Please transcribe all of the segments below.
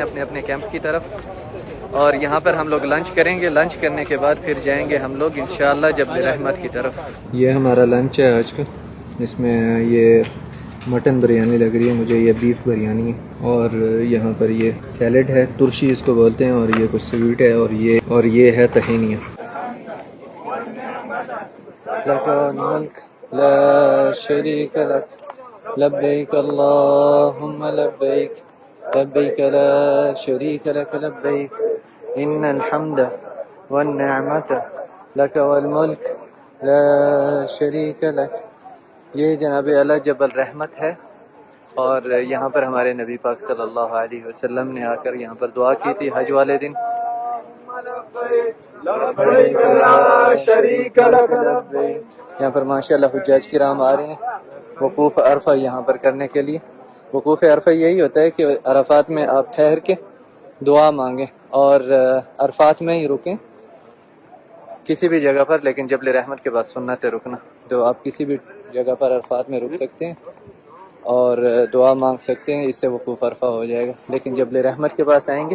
اپنے اپنے کیمپ کی طرف، اور یہاں پر ہم لوگ لنچ کریں گے. لنچ کرنے کے بعد پھر جائیں گے ہم لوگ انشاءاللہ جبل رحمت کی طرف. یہ ہمارا لنچ ہے آج کا. اس میں یہ مٹن بریانی لگ رہی ہے مجھے، یہ بیف بریانی ہے، اور یہاں پر یہ سیلڈ ہے، ترشی اس کو بولتے ہیں، اور یہ کچھ سویٹ ہے، اور یہ ہے طحینیہ. لک الملک لا شریک لک لبیک اللہم لبیک لبیک لا شریک لک لبیک ان الحمد والنعمت لک والملک لا شریک لک. یہ جناب اعلیٰ جبل رحمت ہے، اور یہاں پر ہمارے نبی پاک صلی اللہ علیہ وسلم نے آ کر یہاں پر دعا کی تھی حج والے دن. یہاں پر ماشاءاللہ حجاج کرام آ رہے ہیں وقوف عرفہ یہاں پر کرنے کے لیے. وقوف عرفہ یہی ہوتا ہے کہ عرفات میں آپ ٹھہر کے دعا مانگیں، اور عرفات میں ہی رکیں کسی بھی جگہ پر، لیکن جبل رحمت کے بعد سنت ہے رکنا. تو آپ کسی بھی جگہ پر عرفات میں رک سکتے ہیں اور دعا مانگ سکتے ہیں، اس سے وقوف عرفہ ہو جائے گا. لیکن جبل رحمت کے پاس آئیں گے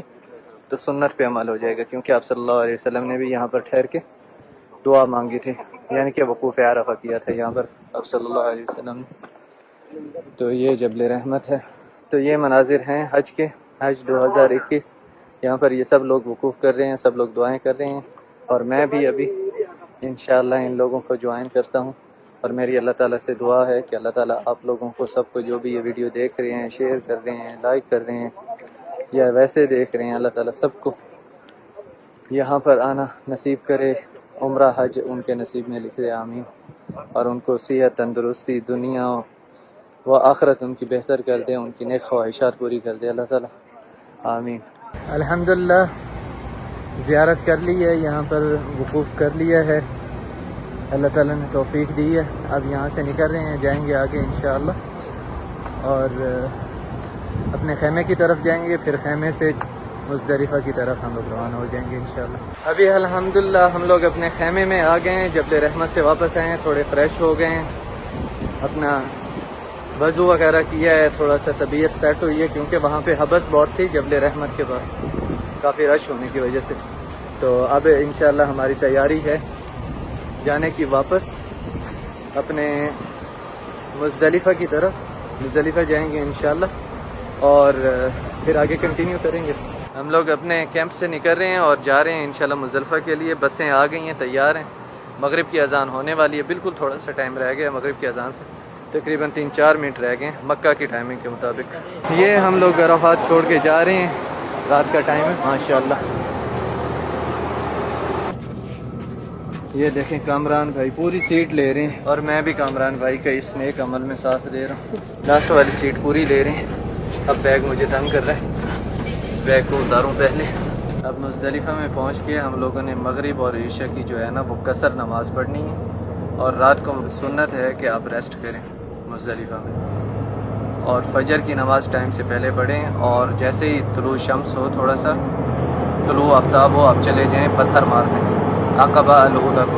تو سنت پہ عمل ہو جائے گا، کیونکہ آپ صلی اللہ علیہ وسلم نے بھی یہاں پر ٹھہر کے دعا مانگی تھی، یعنی کہ وقوف عرفہ کیا تھا یہاں پر آپ صلی اللہ علیہ وسلم نے. تو یہ جبل رحمت ہے. تو یہ مناظر ہیں حج کے، حج 2021. یہاں پر یہ سب لوگ وقوف کر رہے ہیں، سب لوگ دعائیں کر رہے ہیں، اور میں بھی ابھی انشاءاللہ ان لوگوں کو جوائن کرتا ہوں. اور میری اللہ تعالیٰ سے دعا ہے کہ اللہ تعالیٰ آپ لوگوں کو سب کو، جو بھی یہ ویڈیو دیکھ رہے ہیں، شیئر کر رہے ہیں، لائک کر رہے ہیں یا ویسے دیکھ رہے ہیں، اللہ تعالیٰ سب کو یہاں پر آنا نصیب کرے. عمرہ حج ان کے نصیب میں لکھ دے، آمین. اور ان کو صحت تندرستی دنیا و آخرت ان کی بہتر کر دے، ان کی نیک خواہشات پوری کر دے اللہ تعالیٰ، آمین. الحمدللہ زیارت کر لی ہے، یہاں پر وقوف کر لیا ہے، اللہ تعالیٰ نے توفیق دی ہے. اب یہاں سے نکل رہے ہیں، جائیں گے آگے انشاءاللہ، اور اپنے خیمے کی طرف جائیں گے، پھر خیمے سے مزدلفہ کی طرف ہم لوگ روانہ ہو جائیں گے انشاءاللہ. ابھی الحمدللہ ہم لوگ اپنے خیمے میں آ گئے ہیں، جبل رحمت سے واپس آئے ہیں، تھوڑے فریش ہو گئے ہیں، اپنا وضو وغیرہ کیا ہے، تھوڑا سا طبیعت سیٹ ہوئی ہے، کیونکہ وہاں پہ حبس بہت تھی جبل رحمت کے پاس، کافی رش ہونے کی وجہ سے. تو اب انشاءاللہ ہماری تیاری ہے جانے کی واپس اپنے مزدلفہ کی طرف. مزدلفہ جائیں گے انشاءاللہ اور پھر آگے کنٹینیو کریں گے. ہم لوگ اپنے کیمپ سے نکل رہے ہیں اور جا رہے ہیں انشاءاللہ مزدلفہ کے لیے. بسیں آ گئی ہیں، تیار ہیں، مغرب کی اذان ہونے والی ہے، بالکل تھوڑا سا ٹائم رہ گیا مغرب کی اذان سے، تقریباً 3-4 منٹ رہ گئے مکہ کی ٹائمنگ کے مطابق. یہ ہم لوگ عرفات چھوڑ کے جا رہے ہیں، رات کا ٹائم ہے ماشاءاللہ. یہ دیکھیں کامران بھائی پوری سیٹ لے رہے ہیں، اور میں بھی کامران بھائی کا اس نیک عمل میں ساتھ دے رہا ہوں. لاسٹ والی سیٹ پوری لے رہے ہیں. اب بیگ مجھے تنگ کر رہا ہے، اس بیگ کو اتاروں پہلے. اب مزدلفہ میں پہنچ کے ہم لوگوں نے مغرب اور عشاء کی جو ہے نا وہ قصر نماز پڑھنی ہے، اور رات کو سنت ہے کہ آپ ریسٹ کریں مزدلفہ میں، اور فجر کی نماز ٹائم سے پہلے پڑھیں، اور جیسے ہی طلوع شمس ہو، تھوڑا سا طلوع آفتاب ہو، آپ چلے جائیں پتھر مارنے عقبہ الاولیٰ کو.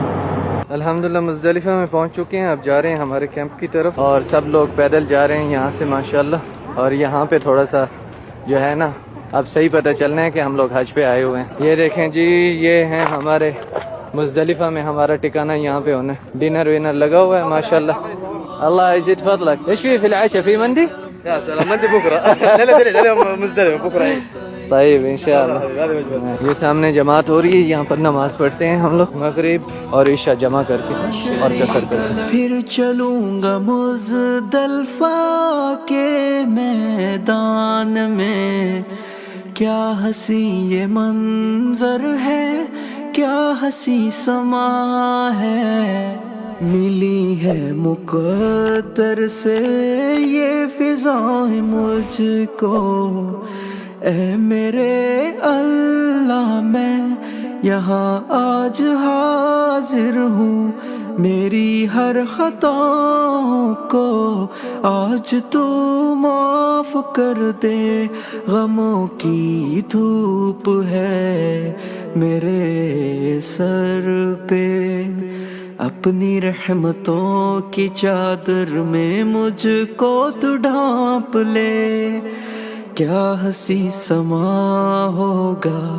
الحمدللہ مزدلفہ میں پہنچ چکے ہیں، اب جا رہے ہیں ہمارے کیمپ کی طرف، اور سب لوگ پیدل جا رہے ہیں یہاں سے ماشاءاللہ. اور یہاں پہ تھوڑا سا جو ہے نا اب صحیح پتہ چلنا ہے کہ ہم لوگ حج پہ آئے ہوئے ہیں. یہ دیکھیں جی، یہ ہیں ہمارے مزدلفہ میں ہمارا ٹھکانہ، یہاں پہ ہونا ہے. ڈنر وینر لگا ہوا ہے ماشاءاللہ. اللہ يزيد فضلك. ايش في العشاء؟ في مندي؟ يا سلام مندي بكره. لا لا لا مزدلفه بكره. طيب انشاءاللہ. یہ سامنے جماعت ہو رہی ہے، یہاں پر نماز پڑھتے ہیں ہم لوگ مغرب اور عشاء جمع کر کے اور قصر کر کے. پھر چلوں گا مزدلفہ کے میدان میں، کیا حسین یہ منظر ہے، کیا حسین سما ہے. ملی ہے مقدر سے یہ فضائیں مجھ کو، اے میرے اللہ میں یہاں آج حاضر ہوں. میری ہر خطاؤں کو آج تو معاف کر دے، غموں کی دھوپ ہے میرے سر پہ. اپنی رحمتوں کی چادر میں مجھ کو تو ڈھانپ لے، کیا ہنسی سما ہوگا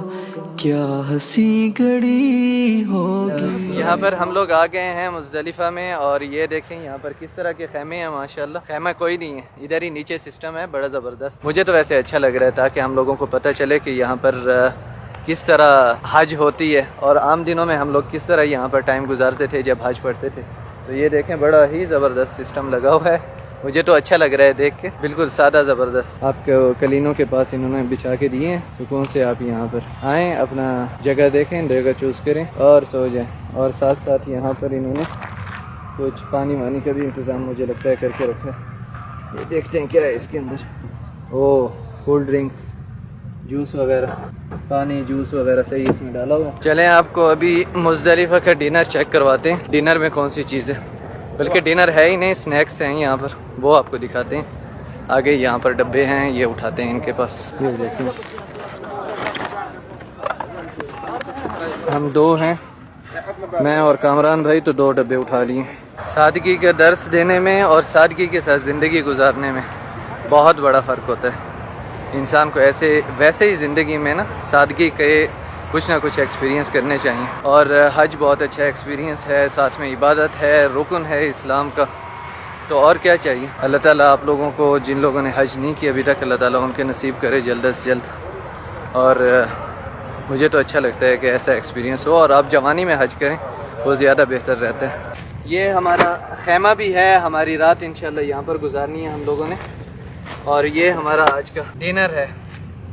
کیا ہنسی گھڑی ہوگی. یہاں پر ہم لوگ آ گئے ہیں مزدلفہ میں، اور یہ دیکھیں یہاں پر کس طرح کے خیمے ہیں. ماشاءاللہ خیمہ کوئی نہیں ہے، ادھر ہی نیچے سسٹم ہے بڑا زبردست. مجھے تو ویسے اچھا لگ رہا ہے تاکہ ہم لوگوں کو پتہ چلے کہ یہاں پر کس طرح حج ہوتی ہے، اور عام دنوں میں ہم لوگ کس طرح یہاں پر ٹائم گزارتے تھے جب حج پڑھتے تھے. تو یہ دیکھیں بڑا ہی زبردست سسٹم لگا ہوا ہے، مجھے تو اچھا لگ رہا ہے دیکھ کے، بالکل سادہ زبردست. آپ کو کلینوں کے پاس انہوں نے بچھا کے دیے ہیں، سکون سے آپ یہاں پر آئیں، اپنا جگہ دیکھیں، جگہ چوز کریں اور سو جائیں. اور ساتھ ساتھ یہاں پر انہوں نے کچھ پانی وانی کا بھی انتظام مجھے لگتا ہے کر کے رکھا ہے. یہ دیکھتے ہیں کیا ہے اس کے اندر. او کولڈ ڈرنکس، جوس وغیرہ، پانی جوس وغیرہ صحیح اس میں ڈالا ہوا. چلیں آپ کو ابھی مزدلفہ کا ڈنر چیک کرواتے ہیں، ڈنر میں کون سی چیز ہے. بلکہ ڈنر ہے ہی نہیں، سنیکس ہیں یہاں پر، وہ آپ کو دکھاتے ہیں. آگے یہاں پر ڈبے ہیں، یہ اٹھاتے ہیں ان کے پاس. یہ دیکھیں ہم دو ہیں، میں اور کامران بھائی، تو 2 ڈبے اٹھا لیے. سادگی کا درس دینے میں اور سادگی کے ساتھ زندگی گزارنے میں بہت بڑا فرق ہوتا ہے. انسان کو ویسے ہی زندگی میں نا سادگی کے کچھ نہ کچھ ایکسپیرینس کرنے چاہیے. اور حج بہت اچھا ایکسپیرینس ہے، ساتھ میں عبادت ہے، رکن ہے اسلام کا. تو اور کیا چاہیے. اللہ تعالیٰ آپ لوگوں کو، جن لوگوں نے حج نہیں کیا ابھی تک، اللہ تعالیٰ ان کے نصیب کرے جلد از جلد. اور مجھے تو اچھا لگتا ہے کہ ایسا ایکسپیرینس ہو، اور آپ جوانی میں حج کریں وہ زیادہ بہتر رہتا ہے. یہ ہمارا خیمہ بھی ہے، ہماری رات انشاءاللہ یہاں پر گزارنی ہے ہم لوگوں نے. اور یہ ہمارا آج کا ڈنر ہے،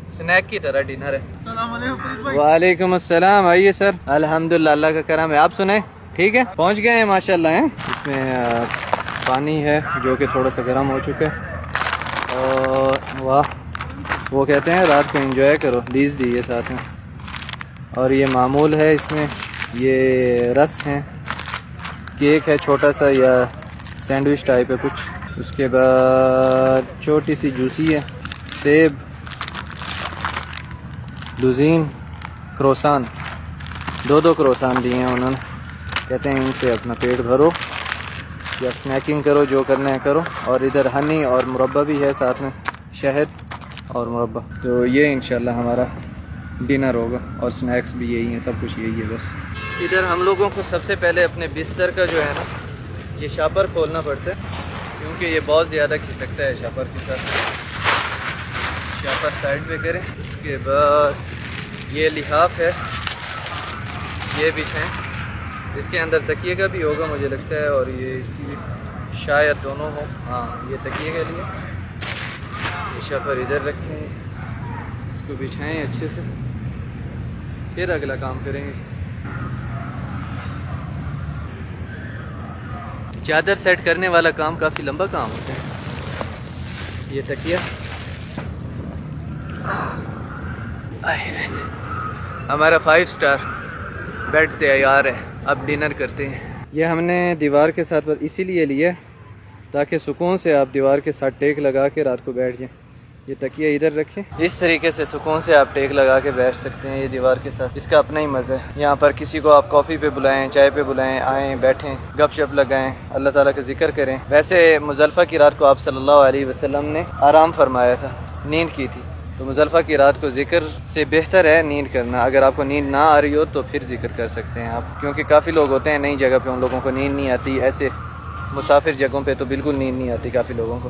سنیک کی طرح ڈنر ہے. السلام علیکم. وعلیکم السلام. آئیے سر. الحمدللہ اللہ کا کرم ہے. آپ سنیں ٹھیک ہے، پہنچ گئے ہیں ماشاءاللہ ہیں. اس میں پانی ہے جو کہ تھوڑا سا گرم ہو چکا ہے. اور واہ، وہ کہتے ہیں رات کو انجوائے کرو، لیز دی ہے ساتھ میں. اور یہ معمول ہے، اس میں یہ رس ہیں، کیک ہے چھوٹا سا یا سینڈوچ ٹائپ ہے کچھ. اس کے بعد چھوٹی سی جوسی ہے، سیب، لوزین، کروسان، 2 کروسان دیے ہیں انہوں نے. کہتے ہیں ان سے اپنا پیٹ بھرو یا سنیکنگ کرو، جو کرنا ہے کرو. اور ادھر ہنی اور مربع بھی ہے ساتھ میں، شہد اور مربع. تو یہ انشاءاللہ ہمارا ڈنر ہوگا، اور سنیکس بھی یہی ہیں، سب کچھ یہی ہے بس. ادھر ہم لوگوں کو سب سے پہلے اپنے بستر کا جو ہے نا یہ شاپر کھولنا پڑتا ہے، کیونکہ یہ بہت زیادہ کھسکتا ہے شاپر کے ساتھ. شاپر سائڈ پہ کریں. اس کے بعد یہ لحاف ہے، یہ بچھائیں. اس کے اندر تکیے کا بھی ہوگا مجھے لگتا ہے، اور یہ اس کی بھی شاید دونوں ہوں. ہاں یہ تکیے کے لیے. یہ شاپر ادھر رکھیں، اس کو بچھائیں اچھے سے، پھر اگلا کام کریں گے. چادر سیٹ کرنے والا کام کافی لمبا کام ہوتا ہے. یہ تکیہ ہمارا 5 سٹار بیڈ تیار ہے. اب ڈنر کرتے ہیں. یہ ہم نے دیوار کے ساتھ اسی لیے لیا تاکہ سکون سے آپ دیوار کے ساتھ ٹیک لگا کے رات کو بیٹھ جائیں. یہ تکیہ ادھر رکھیں، اس طریقے سے سکون سے آپ ٹیک لگا کے بیٹھ سکتے ہیں یہ دیوار کے ساتھ. اس کا اپنا ہی مزہ ہے. یہاں پر کسی کو آپ کافی پہ بلائیں، چائے پہ بلائیں، آئیں بیٹھیں، گپ شپ لگائیں، اللہ تعالیٰ کا ذکر کریں. ویسے مزدلفہ کی رات کو آپ صلی اللہ علیہ وسلم نے آرام فرمایا تھا، نیند کی تھی. تو مزدلفہ کی رات کو ذکر سے بہتر ہے نیند کرنا. اگر آپ کو نیند نہ آ رہی ہو تو پھر ذکر کر سکتے ہیں آپ، کیونکہ کافی لوگ ہوتے ہیں نئی جگہ پہ، ان لوگوں کو نیند نہیں آتی. ایسے مسافر جگہوں پہ تو بالکل نیند نہیں آتی کافی لوگوں کو.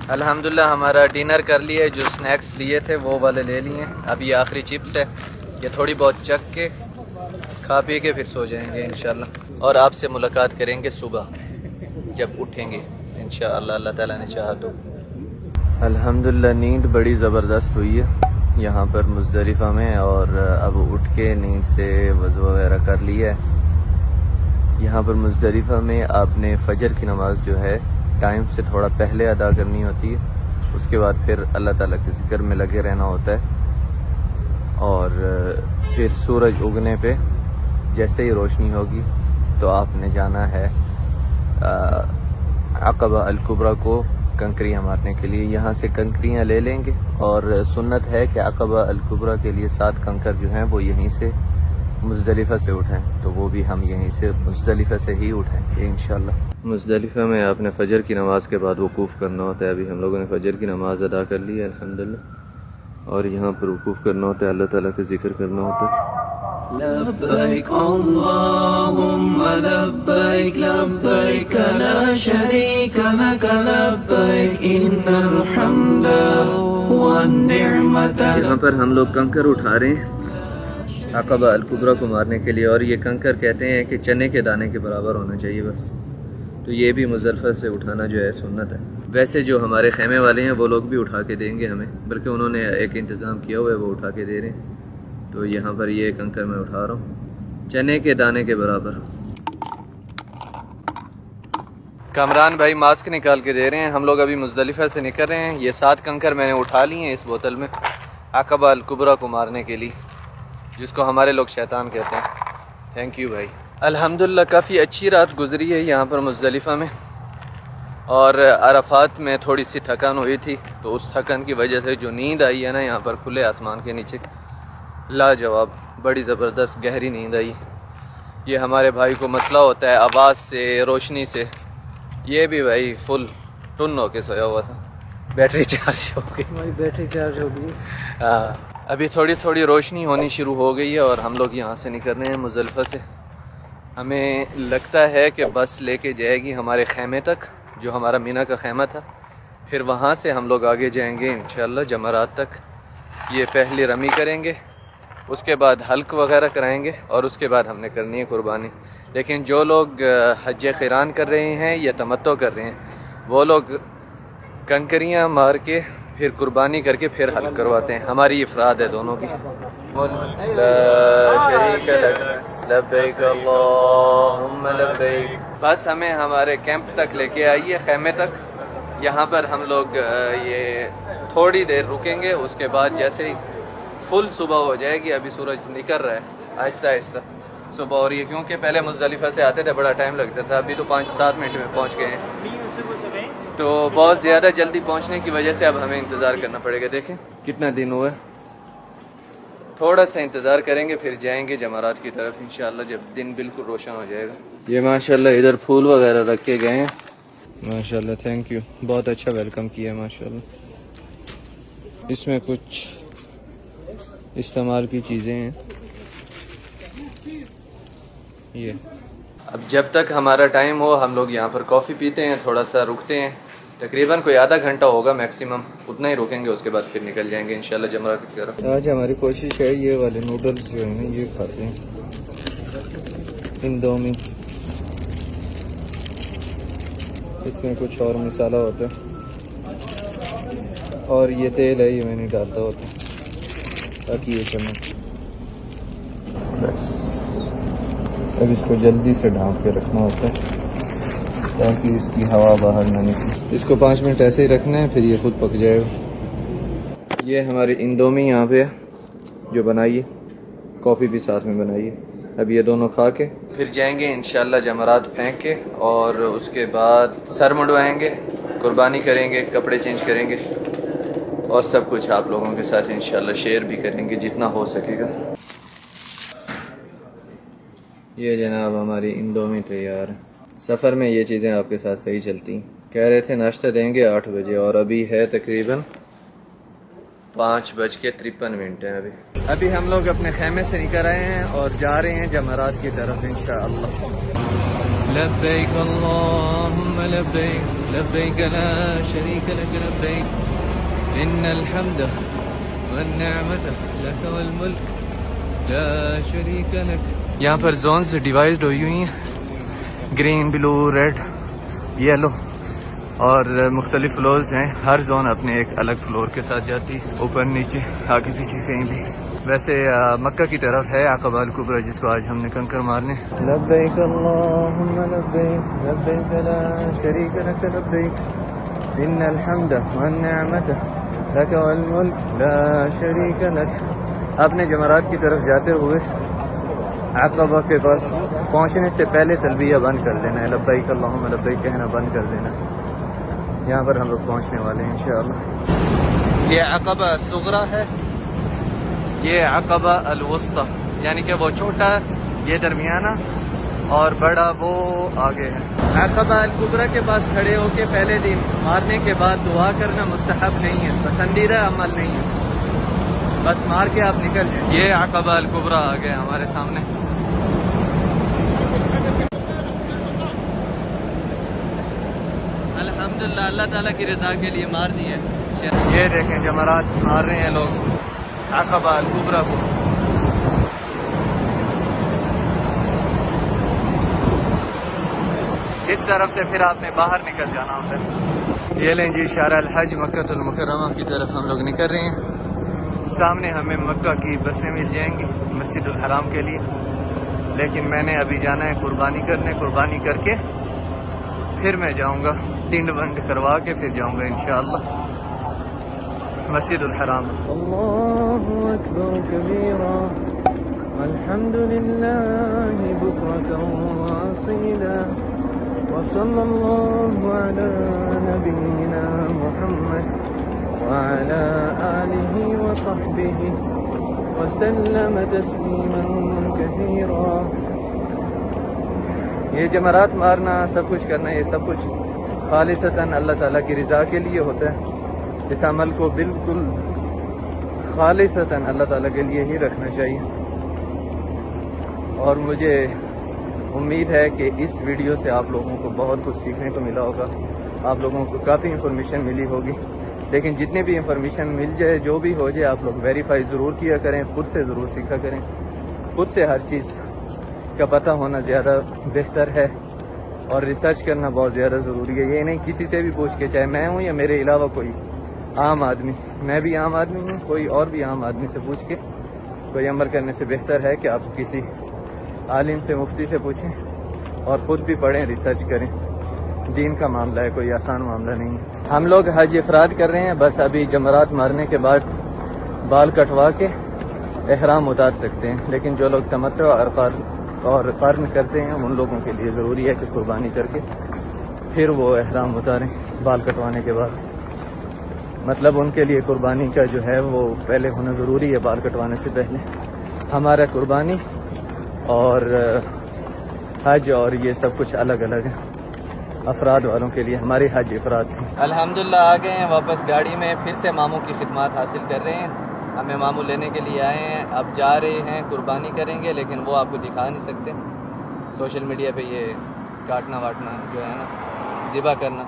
الحمدللہ ہمارا ڈنر کر لیے، جو سنیکس لیے تھے وہ والے لے لیے. اب یہ آخری چپس ہے، یہ تھوڑی بہت چکھ کے کھا پی کے پھر سو جائیں گے انشاءاللہ. اور آپ سے ملاقات کریں گے صبح جب اٹھیں گے انشاءاللہ، اللہ تعالیٰ نے چاہا تو. الحمدللہ نیند بڑی زبردست ہوئی ہے یہاں پر مزدلفہ میں. اور اب اٹھ کے نیند سے وضو وغیرہ کر لیا ہے. یہاں پر مزدلفہ میں آپ نے فجر کی نماز جو ہے ٹائم سے تھوڑا پہلے ادا کرنی ہوتی ہے. اس کے بعد پھر اللہ تعالیٰ کے ذکر میں لگے رہنا ہوتا ہے. اور پھر سورج اگنے پہ جیسے ہی روشنی ہوگی تو آپ نے جانا ہے عقبہ الکبریٰ کو کنکریاں مارنے کے لیے. یہاں سے کنکریاں لے لیں گے، اور سنت ہے کہ عقبہ الکبریٰ کے لیے 7 کنکر جو ہیں وہ یہیں سے مزدلفہ سے اٹھائیں. تو وہ بھی ہم یہیں سے مزدلفہ سے ہی اٹھائیں گے انشاءاللہ. مزدلفہ میں آپ نے فجر کی نماز کے بعد وقوف کرنا ہوتا ہے. ابھی ہم لوگوں نے فجر کی نماز ادا کر لی ہے الحمدللہ. اور یہاں پر وقوف کرنا ہوتا ہے, اللہ تعالیٰ کا ذکر کرنا ہوتا ہے. لبیک اللہم لبیک لبیک لا شریک لک لبیک ان الحمد والنعمت. یہاں پر ہم لوگ کنکر اٹھا رہے ہیں عقبہ الکبریٰ کو مارنے کے لیے, اور یہ کنکر کہتے ہیں کہ چنے کے دانے کے برابر ہونا چاہیے بس. تو یہ بھی مزدلفہ سے اٹھانا جو ہے سنت ہے. ویسے جو ہمارے خیمے والے ہیں وہ لوگ بھی اٹھا کے دیں گے ہمیں, بلکہ انہوں نے ایک انتظام کیا ہوا ہے, وہ اٹھا کے دے رہے ہیں. تو یہاں پر یہ کنکر میں اٹھا رہا ہوں چنے کے دانے کے برابر. کامران بھائی ماسک نکال کے دے رہے ہیں. ہم لوگ ابھی مزدلفہ سے نکل رہے ہیں. یہ 7 کنکر میں نے اٹھا لی ہیں اس بوتل میں عقبہ الکبریٰ کو مارنے کے لیے, جس کو ہمارے لوگ شیطان کہتے ہیں. تھینک یو بھائی. الحمدللہ کافی اچھی رات گزری ہے یہاں پر مزدلفہ میں, اور عرفات میں تھوڑی سی تھکان ہوئی تھی, تو اس تھکان کی وجہ سے جو نیند آئی ہے نا یہاں پر کھلے آسمان کے نیچے, لاجواب, بڑی زبردست گہری نیند آئی. یہ ہمارے بھائی کو مسئلہ ہوتا ہے آواز سے, روشنی سے. یہ بھی بھائی فل ٹن ہو کے سویا ہوا تھا. بیٹری چارج ہو گئی, ہماری بیٹری چارج ہو گئی. ابھی تھوڑی تھوڑی روشنی ہونی شروع ہو گئی ہے, اور ہم لوگ یہاں سے نکل رہے ہیں مزدلفہ سے. ہمیں لگتا ہے کہ بس لے کے جائے گی ہمارے خیمے تک, جو ہمارا مینا کا خیمہ تھا. پھر وہاں سے ہم لوگ آگے جائیں گے انشاءاللہ جمرات تک. یہ پہلی رمی کریں گے, اس کے بعد حلق وغیرہ کرائیں گے, اور اس کے بعد ہم نے کرنی ہے قربانی. لیکن جو لوگ حج قران کر رہے ہیں یا تمتع کر رہے ہیں, وہ لوگ کنکریاں مار کے پھر قربانی کر کے پھر حلق کرواتے ہیں. ہماری افراد ہے دونوں کی. لا شریک لک لبیک اللہم لبیک. بس ہمیں ہمارے کیمپ تک لے کے آئیے, خیمے تک. یہاں پر ہم لوگ یہ تھوڑی دیر رکیں گے, اس کے بعد جیسے ہی فل صبح ہو جائے گی, ابھی سورج نکل رہا ہے آہستہ آہستہ صبح ہو رہی ہے, کیونکہ پہلے مزدلفہ سے آتے تھے بڑا ٹائم لگتا تھا, ابھی تو 5-7 منٹ میں پہنچ گئے ہیں. تو بہت زیادہ جلدی پہنچنے کی وجہ سے اب ہمیں انتظار کرنا پڑے گا. دیکھیں کتنا دن ہوا ہے, تھوڑا سا انتظار کریں گے, پھر جائیں گے جمرات کی طرف انشاءاللہ جب دن بالکل روشن ہو جائے گا. یہ ماشاءاللہ ادھر پھول وغیرہ رکھ کے گئے ہیں ماشاءاللہ. تھینک یو, بہت اچھا ویلکم کیا ماشاءاللہ. اس میں کچھ استعمال کی چیزیں ہیں. یہ اب جب تک ہمارا ٹائم ہو ہم لوگ یہاں پر کافی پیتے ہیں, تھوڑا سا رکتے ہیں, تقریباً کوئی آدھا گھنٹہ ہوگا میکسیمم, اتنا ہی رکیں گے. اس کے بعد پھر نکل جائیں گے انشاءاللہ جمرات کی طرف. آج ہماری کوشش ہے یہ والے نوڈلز جو ہیں نا یہ کھاتے ہیں, اندومی. اس میں کچھ اور مسالہ ہوتا ہے, اور یہ تیل ہے یہ میں نہیں ڈالتا ہوتا تاکہ یہ چمک. بس اب اس کو جلدی سے ڈھانپ کے رکھنا ہوتا ہے تاکہ اس کی ہوا باہر نہ نکلے. اس کو 5 منٹ ایسے ہی رکھنا ہے, پھر یہ خود پک جائے گا. یہ ہماری اندومی یہاں پہ جو بنائیے, کافی بھی ساتھ میں بنائیے. اب یہ دونوں کھا کے پھر جائیں گے انشاءاللہ جمرات پھینک کے, اور اس کے بعد سر منڈوائیں گے, قربانی کریں گے, کپڑے چینج کریں گے, اور سب کچھ آپ لوگوں کے ساتھ انشاءاللہ شیئر بھی کریں گے جتنا ہو سکے گا. یہ جناب ہماری اندومی تیار ہے. سفر میں یہ چیزیں آپ کے ساتھ صحیح چلتی ہیں. کہہ رہے تھے ناشتہ دیں گے 8 بجے, اور ابھی ہے تقریباً 5:53 ہیں. ابھی ہم لوگ اپنے خیمے سے نکل رہے ہیں اور جا رہے ہیں جمرات کی طرف انشاءاللہ. لبیک اللہم لبیک لبیک لا شریک لک لبیک ان الحمد والنعمت لک والملک لا شریک لک. یہاں پر زونز ڈیوائزڈ ہوئی ہوئی ہیں, گرین, بلو, ریڈ, یلو, اور مختلف فلورز ہیں. ہر زون اپنے ایک الگ فلور کے ساتھ جاتی, اوپر نیچے آگے پیچھے کہیں بھی. ویسے مکہ کی طرف ہے عقبہ الکبریٰ جس کو آج ہم نے کنکر مارنے. لبیک اللہم لبیک لبیک لا شریک لک لبیک ان الحمد والنعمت لک والملک لا شریک لک. اپنے جمرات کی طرف جاتے ہوئے عقبہ کے پاس پہنچنے سے پہلے تلبیہ بند کر دینا ہے, لبیک اللہم لبیک کہنا بند کر دینا. یہاں پر ہم لوگ پہنچنے والے ہیں انشاءاللہ. یہ عقبہ الصغریٰ ہے, یہ عقبہ الوسطیٰ, یعنی کہ وہ چھوٹا, یہ درمیانہ, اور بڑا وہ آگے ہے. عقبہ الکبریٰ کے پاس کھڑے ہو کے پہلے دن مارنے کے بعد دعا کرنا مستحب نہیں ہے, پسندیدہ عمل نہیں ہے. بس مار کے آپ نکل جائیں. یہ عقبہ الکبریٰ آ گئے ہمارے سامنے. الحمدللہ اللہ تعالیٰ کی رضا کے لیے مار دیے. یہ دیکھیں جمرات مار رہے ہیں لوگ عقبہ الکبریٰ کو. اس طرف سے پھر آپ نے باہر نکل جانا ہوتا ہے. یہ لیں جی شارع الحج مکہ المکرمہ کی طرف ہم لوگ نکل رہے ہیں. سامنے ہمیں مکہ کی بسیں مل جائیں گی مسجد الحرام کے لیے، لیکن میں نے ابھی جانا ہے قربانی کرنے. قربانی کر کے پھر میں جاؤں گا، ٹنڈ ونڈ کروا کے پھر جاؤں گا انشاءاللہ مسجد الحرام. اللہ اکبر کبیرا الحمدللہ بکرۃ واصیلا وصلی اللہ علی نبینا محمد وعلى آله وصحبه وسلم تسلیما کثیرا. یہ جمرات مارنا، سب کچھ کرنا، یہ سب کچھ خالصتاً اللہ تعالیٰ کی رضا کے لیے ہوتا ہے. اس عمل کو بالکل خالصتاً اللہ تعالیٰ کے لیے ہی رکھنا چاہیے. اور مجھے امید ہے کہ اس ویڈیو سے آپ لوگوں کو بہت کچھ سیکھنے کو ملا ہوگا. آپ لوگوں کو کافی انفارمیشن ملی ہوگی، لیکن جتنی بھی انفارمیشن مل جائے، جو بھی ہو جائے، آپ لوگ ویریفائی ضرور کیا کریں، خود سے ضرور سیکھا کریں. خود سے ہر چیز کا پتہ ہونا زیادہ بہتر ہے، اور ریسرچ کرنا بہت زیادہ ضروری ہے. یہ نہیں کسی سے بھی پوچھ کے، چاہے میں ہوں یا میرے علاوہ کوئی عام آدمی، میں بھی عام آدمی ہوں، کوئی اور بھی عام آدمی سے پوچھ کے کوئی عمل کرنے سے بہتر ہے کہ آپ کسی عالم سے، مفتی سے پوچھیں اور خود بھی پڑھیں، ریسرچ کریں. دین کا معاملہ ہے، کوئی آسان معاملہ نہیں ہے. ہم لوگ حج افراد کر رہے ہیں، بس ابھی جمرات مارنے کے بعد بال کٹوا کے احرام اتار سکتے ہیں. لیکن جو لوگ تمتع اور قرن کرتے ہیں، ان لوگوں کے لیے ضروری ہے کہ قربانی کر کے پھر وہ احرام اتاریں بال کٹوانے کے بعد. مطلب ان کے لیے قربانی کا جو ہے وہ پہلے ہونا ضروری ہے بال کٹوانے سے پہلے. ہمارا قربانی اور حج اور یہ سب کچھ الگ الگ ہے افراد والوں کے لیے. ہماری حج افراد تھی. الحمدللہ آ گئے ہیں واپس گاڑی میں. پھر سے ماموں کی خدمات حاصل کر رہے ہیں. ہمیں ماموں لینے کے لیے آئے ہیں. اب جا رہے ہیں، قربانی کریں گے، لیکن وہ آپ کو دکھا نہیں سکتے. سوشل میڈیا پہ یہ کاٹنا واٹنا جو ہے نا، ذبح کرنا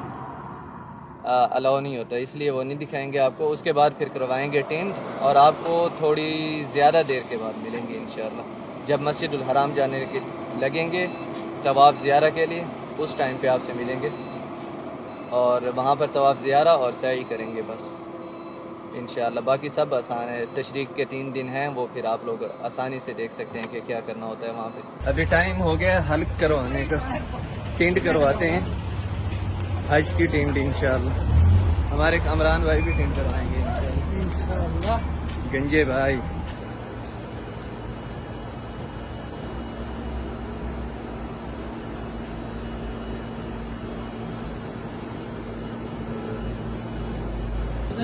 الاؤ نہیں ہوتا، اس لیے وہ نہیں دکھائیں گے آپ کو. اس کے بعد پھر کروائیں گے ٹینٹ، اور آپ کو تھوڑی زیادہ دیر کے بعد ملیں گے انشاءاللہ. جب مسجد الحرام جانے کے لگیں گے طواف زیارہ کے لیے، اس ٹائم پہ آپ سے ملیں گے، اور وہاں پر طواف زیارہ اور سعی کریں گے بس انشاءاللہ. باقی سب آسان ہے. تشریق کے 3 دن ہیں، وہ پھر آپ لوگ آسانی سے دیکھ سکتے ہیں کہ کیا کرنا ہوتا ہے وہاں پہ. ابھی ٹائم ہو گیا حلق کروانے کا. ٹینٹ کرواتے ہیں حج کی ٹینٹ انشاءاللہ. ہمارے کامران بھائی بھی ٹینٹ کروائیں گے انشاءاللہ. گنجے بھائی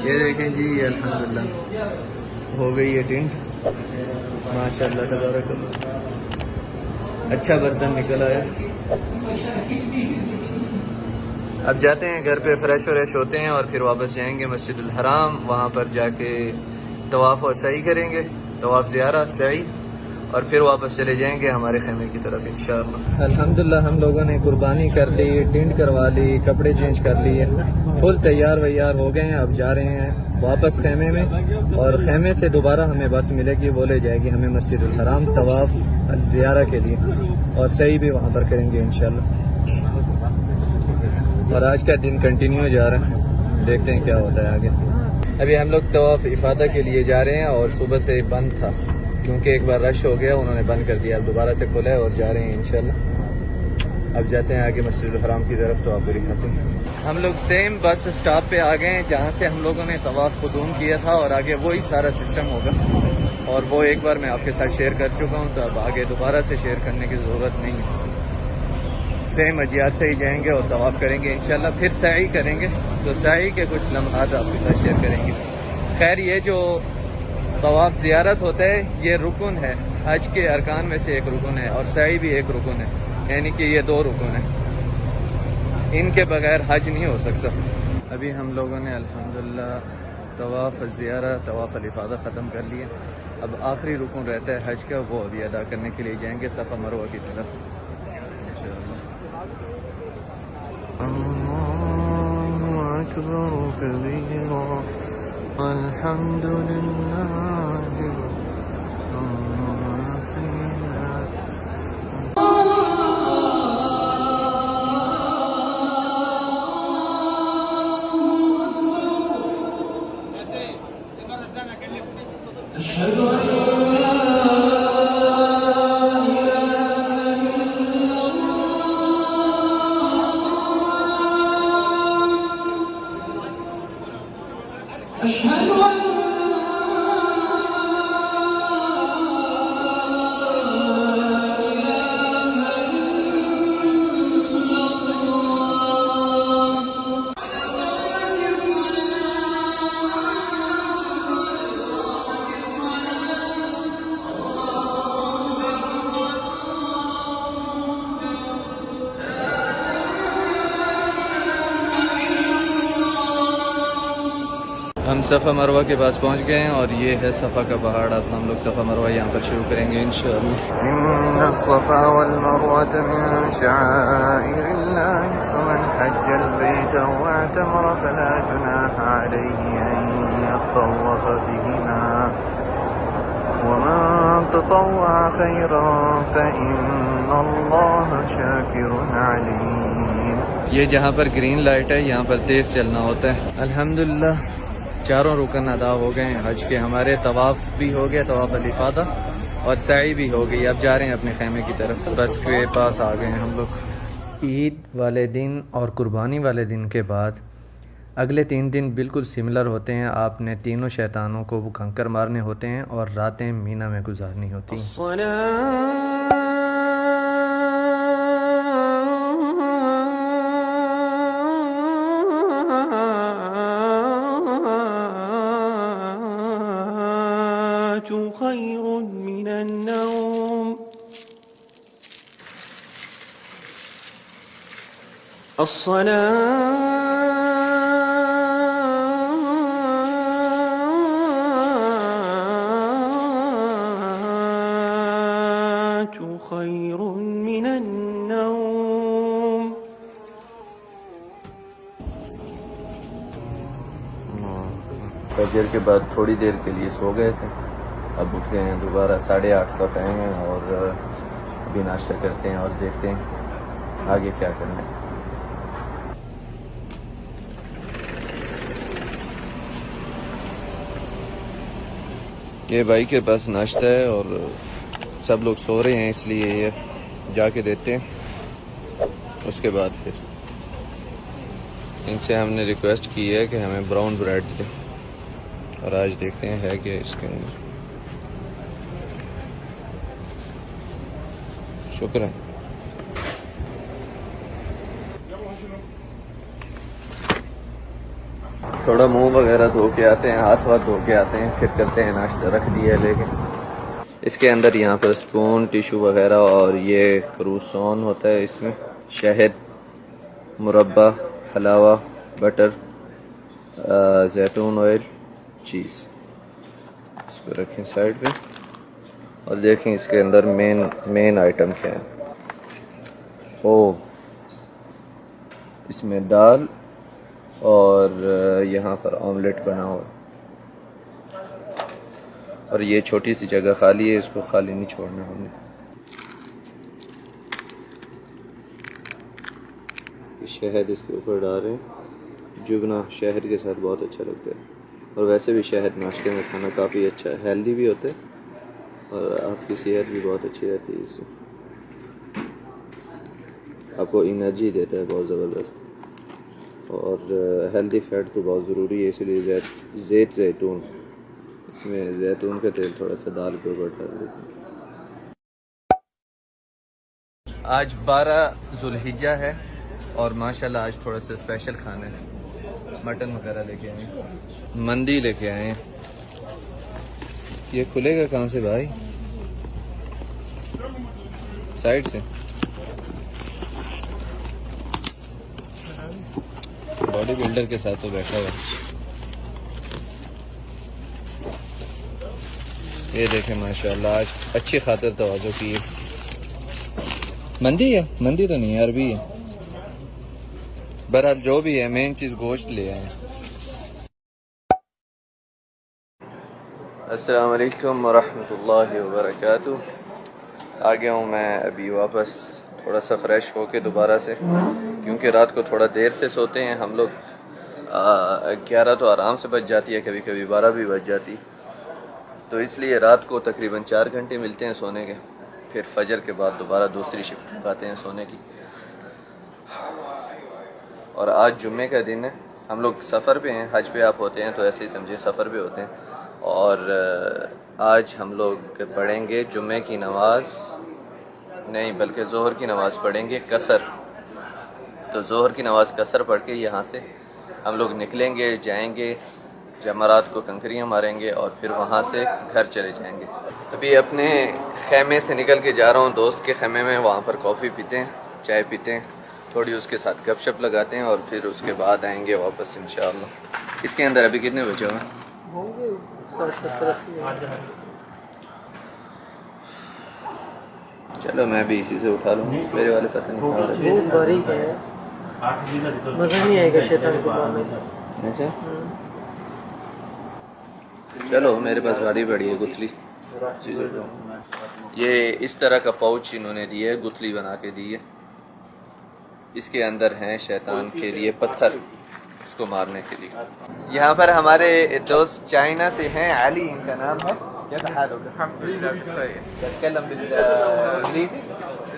یہ دیکھیں جی، الحمدللہ ہو گئی ہے ٹینٹ ماشاءاللہ تبارک اللہ. اچھا برتن نکل آیا. اب جاتے ہیں گھر پہ، فریش وریش ہوتے ہیں، اور پھر واپس جائیں گے مسجد الحرام. وہاں پر جا کے طواف و سعی کریں گے، طواف زیارہ سعی، اور پھر واپس چلے جائیں گے ہمارے خیمے کی طرف انشاءاللہ. الحمدللہ ہم لوگوں نے قربانی کر لی، ٹینٹ کروا لی، کپڑے چینج کر لیے، فل تیار ویار ہو گئے ہیں. اب جا رہے ہیں واپس خیمے میں، اور خیمے سے دوبارہ ہمیں بس ملے گی، وہ لے جائے گی ہمیں مسجد الحرام طواف زیارہ کے لیے، اور صحیح بھی وہاں پر کریں گے انشاءاللہ. اور آج کا دن کنٹینیو جا رہا ہے، دیکھتے ہیں کیا ہوتا ہے آگے. ابھی ہم لوگ طواف افادہ کے لیے جا رہے ہیں، اور صبح سے بند تھا کیونکہ ایک بار رش ہو گیا، انہوں نے بند کر دیا. اب دوبارہ سے کھولا ہے اور جا رہے ہیں انشاءاللہ. اب جاتے ہیں آگے مسجد الحرام کی طرف، تو آپ کو دکھاتے ہیں. ہم لوگ سیم بس اسٹاپ پہ آ گئے ہیں جہاں سے ہم لوگوں نے طواف قدوم کیا تھا، اور آگے وہی سارا سسٹم ہوگا، اور وہ ایک بار میں آپ کے ساتھ شیئر کر چکا ہوں، تو اب آگے دوبارہ سے شیئر کرنے کی ضرورت نہیں ہے. سیم اجیات سے ہی جائیں گے اور طواف کریں گے انشاءاللہ. پھر سعی کریں گے، تو سعی کے کچھ لمحات آپ کے ساتھ شیئر کریں گے. خیر، یہ جو طواف زیارت ہوتا ہے یہ رکن ہے، حج کے ارکان میں سے ایک رکن ہے، اور سعی بھی ایک رکن ہے، یعنی کہ یہ 2 رکن ہیں، ان کے بغیر حج نہیں ہو سکتا. ابھی ہم لوگوں نے الحمدللہ طواف زیارہ طواف الافاضہ ختم کر لیے. اب آخری رکن رہتا ہے حج کا، وہ ابھی ادا کرنے کے لیے جائیں گے صفا مروہ کی طرف انشاءاللہ. اللہ اکبر کبیرا الحمد للہ. ہم صفا مروہ کے پاس پہنچ گئے ہیں اور یہ ہے صفا کا پہاڑ. اب ہم لوگ صفا مروہ یہاں پر شروع کریں گے انشاءاللہ. ان الصفا والمروة من شعائر الله فمن حج البيت واعتمر فلا جناح عليه ان يطوف بهما ومن تطوع خيرا فإن الله شاكر عليم. یہ جہاں پر گرین لائٹ ہے یہاں پر تیز چلنا ہوتا ہے. الحمدللہ چاروں رکن ادا ہو گئے ہیں حج کے ہمارے. طواف بھی ہو گیا طواف الافاضہ اور سعی بھی ہو گئی. اب جا رہے ہیں اپنے خیمے کی طرف. بس کے پاس آ گئے ہیں ہم لوگ. عید والے دن اور قربانی والے دن کے بعد اگلے 3 دن بالکل سملر ہوتے ہیں. آپ نے تینوں شیطانوں کو وہ کنکر مارنے ہوتے ہیں اور راتیں مینا میں گزارنی ہوتی ہیں. خير من النوم خير من النوم. فجر کے بعد تھوڑی دیر کے لیے سو گئے تھے. اب اٹھ گئے ہیں دوبارہ. 8:30 کا ٹائم ہے اور ابھی ناشتہ کرتے ہیں اور دیکھتے ہیں آگے کیا کرنا ہے. یہ بھائی کے پاس ناشتہ ہے اور سب لوگ سو رہے ہیں اس لیے یہ جا کے دیتے ہیں. اس کے بعد پھر ان سے ہم نے ریکویسٹ کی ہے کہ ہمیں براؤن بریڈ دیں اور آج دیکھتے ہیں ہے کیا اس کے اندر. شکر ہے. تھوڑا منہ وغیرہ دھو کے آتے ہیں, ہاتھ دھو کے آتے ہیں, پھر کرتے ہیں ناشتہ. رکھ دیا ہے لیکن اس کے اندر یہاں پر سپون ٹیشو وغیرہ اور یہ کروسون ہوتا ہے. اس میں شہد, مربع, حلاوہ, بٹر, زیتون آئل, چیز. اس کو رکھیں سائڈ پہ اور دیکھیں اس کے اندر مین آئٹم کیا ہے. اس میں دال اور یہاں پر آملیٹ بنا ہوا اور یہ چھوٹی سی جگہ خالی ہے, اس کو خالی نہیں چھوڑنا ہم نے. شہد اس کے اوپر ڈال رہے ہیں. جگنا شہد کے ساتھ بہت اچھا لگتا ہے اور ویسے بھی شہد ناشتے میں کھانا کافی اچھا ہے, ہیلدی بھی ہوتا ہے اور آپ کی صحت بھی بہت اچھی رہتی ہے. اس سے آپ کو انرجی دیتا ہے بہت زبردست اور ہیلدی فیٹ تو بہت ضروری ہے. اس لیے زیتون اس میں زیتون کا تیل تھوڑا سا دال کے اوپر ڈال دیتے ہیں. آج 12 ذوالحجہ ہے اور ماشاءاللہ آج تھوڑا سا اسپیشل کھانا ہے. مٹن وغیرہ لے کے آئے ہیں, مندی لے کے آئے ہیں. یہ کھلے گا کہاں سے بھائی؟ سائڈ سے. باڈی بلڈر کے ساتھ تو بیٹھا ہوا. یہ دیکھیں ماشاءاللہ آج اچھی خاطر تواضع کی ہے. مندی ہے؟ مندی تو نہیں ہے، عربی ہے. بہرحال جو بھی ہے مین چیز گوشت لے آئے. السلام علیکم ورحمۃ اللہ وبرکاتہ. آ گیا ہوں میں ابھی واپس تھوڑا سا فریش ہو کے دوبارہ سے، کیونکہ رات کو تھوڑا دیر سے سوتے ہیں ہم لوگ. 11 تو آرام سے بج جاتی ہے، کبھی کبھی 12 بھی بج جاتی، تو اس لیے رات کو تقریباً 4 گھنٹے ملتے ہیں سونے کے. پھر فجر کے بعد دوبارہ دوسری شفٹ پاتے ہیں سونے کی. اور آج جمعے کا دن ہے، ہم لوگ سفر پہ ہیں. حج پہ آپ ہوتے ہیں تو ایسے ہی سمجھے سفر پہ ہوتے ہیں. اور آج ہم لوگ پڑھیں گے جمعے کی نماز نہیں بلکہ ظہر کی نماز پڑھیں گے قصر. تو ظہر کی نماز قصر پڑھ کے یہاں سے ہم لوگ نکلیں گے، جائیں گے جمرات کو کنکریاں ماریں گے اور پھر وہاں سے گھر چلے جائیں گے. ابھی اپنے خیمے سے نکل کے جا رہا ہوں دوست کے خیمے میں. وہاں پر کافی پیتے ہیں، چائے پیتے ہیں، تھوڑی اس کے ساتھ گپ شپ لگاتے ہیں اور پھر اس کے بعد آئیں گے واپس انشاءاللہ. اس کے اندر ابھی کتنے بچے ہوئے؟ چلو میں بھی اسی سے اٹھا لوں، میرے والے پتہ نہیں باریک ہے، مزہ نہیں آئے گا شیطان کو پانے کا. اچھا چلو میرے پاس باری پڑی ہے گتھلی. یہ اس طرح کا پاؤچ انہوں نے دی ہے، گتھلی بنا کے دی ہے. اس کے اندر ہیں شیطان کے لیے پتھر، اس کو مارنے کے لیے. یہاں پر ہمارے دوست چائنا سے ہیں، علی ان کا نام ہے. كيف حالك؟ الحمد لله بخير. تتكلم بالانجليزي؟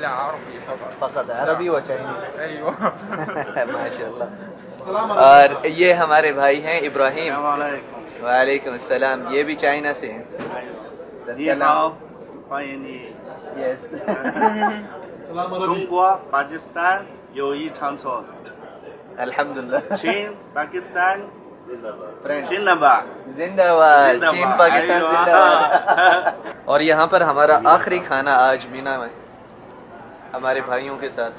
لا عربي فقط. فقط عربی و چائنیز؟ ايوه. ماشاء اللہ. اور یہ ہمارے بھائی ہیں ابراہیم. السلام علیکم. وعلیکم السلام. یہ بھی چائنا سے ہیں. Yes. 中国、巴基斯坦友谊长存。 الحمدللہ. 清、پاکستان فرینڈ زندہ باد. زندہ باد. زندہ چین باد. پاکستان ایوہ. زندہ باد. اور یہاں پر ہمارا آخری کھانا آج مینا میں ہمارے بھائیوں کے ساتھ.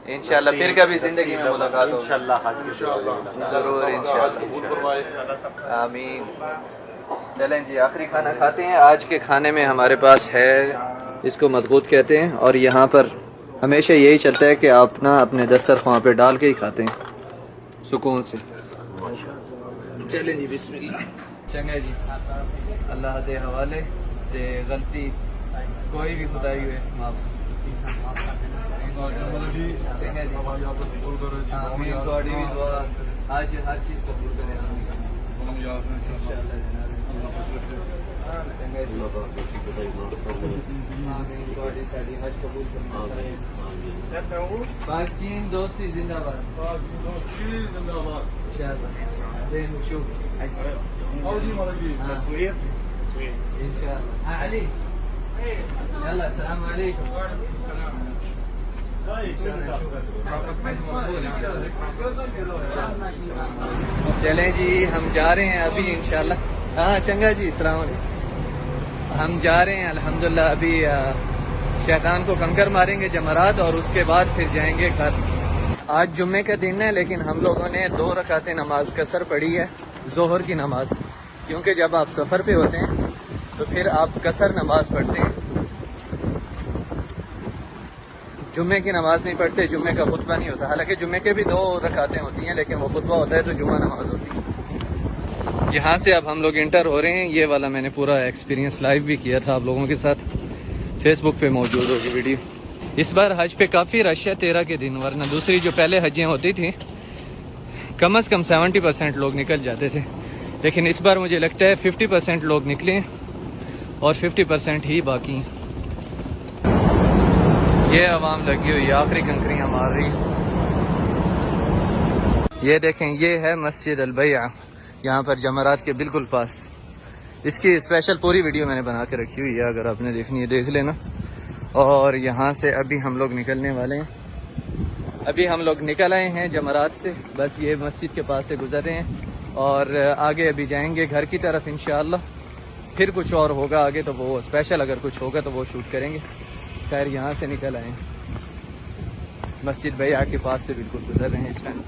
انشاءاللہ پھر کبھی زندگی میں ملاقات ہوگی ضرور انشاءاللہ. آمین. چلیں جی آخری کھانا کھاتے ہیں. آج کے کھانے میں ہمارے پاس ہے، اس کو مضغوط کہتے ہیں، اور یہاں پر ہمیشہ یہی چلتا ہے کہ آپ نا اپنے دسترخوان پہ ڈال کے ہی کھاتے ہیں سکون سے. چلیں جی بسم اللہ. چنگا جی، اللہ دے حوالے دے غلطی کوئی بھی خدائی ہوئے معاف. چنگا جی آمین. تھوڑی بھی دعا آج ہر چیز قبول کرے. پاک چین دوستی زندہ باد. انشاءاللہ. علی يلا السلام علیکم. چلیں جی ہم جا رہے ہیں ابھی انشاءاللہ. ہاں چنگا جی السلام علیکم. ہم جا رہے ہیں الحمدللہ ابھی شیطان کو کنکر ماریں گے جمرات اور اس کے بعد پھر جائیں گے گھر. آج جمعے کا دن ہے لیکن ہم لوگوں نے 2 رکعتیں نماز قصر پڑھی ہے، ظہر کی نماز. کیونکہ جب آپ سفر پہ ہوتے ہیں تو پھر آپ قصر نماز پڑھتے ہیں، جمعے کی نماز نہیں پڑھتے. جمعے کا خطبہ نہیں ہوتا، حالانکہ جمعے کے بھی 2 رکعتیں ہوتی ہیں لیکن وہ خطبہ ہوتا ہے تو جمعہ نماز ہوتی ہے. یہاں سے اب ہم لوگ انٹر ہو رہے ہیں. یہ والا میں نے پورا ایکسپیرینس لائیو بھی کیا تھا آپ لوگوں کے ساتھ، فیس بک پہ موجود ہوگی ویڈیو. اس بار حج پہ کافی رش ہے 13 کے دن، ورنہ دوسری جو پہلے حجیں ہوتی تھیں کم از کم 70% لوگ نکل جاتے تھے، لیکن اس بار مجھے لگتا ہے 50% لوگ نکلے اور 50% ہی باقی ہیں. یہ عوام لگی ہوئی آخری کنکریاں مار رہی. یہ دیکھیں یہ ہے مسجد البیعہ، یہاں پر جمرات کے بالکل پاس. اس کی اسپیشل پوری ویڈیو میں نے بنا کے رکھی ہوئی ہے، اگر آپ نے دیکھنی ہے دیکھ لینا. اور یہاں سے ابھی ہم لوگ نکلنے والے ہیں. ابھی ہم لوگ نکل آئے ہیں جمرات سے، بس یہ مسجد کے پاس سے گزر رہے ہیں اور آگے ابھی جائیں گے گھر کی طرف انشاءاللہ. پھر کچھ اور ہوگا آگے تو وہ اسپیشل اگر کچھ ہوگا تو وہ شوٹ کریں گے. خیر یہاں سے نکل آئے ہیں، مسجد بیعہ کے پاس سے بالکل گزر رہے ہیں اس ٹائم.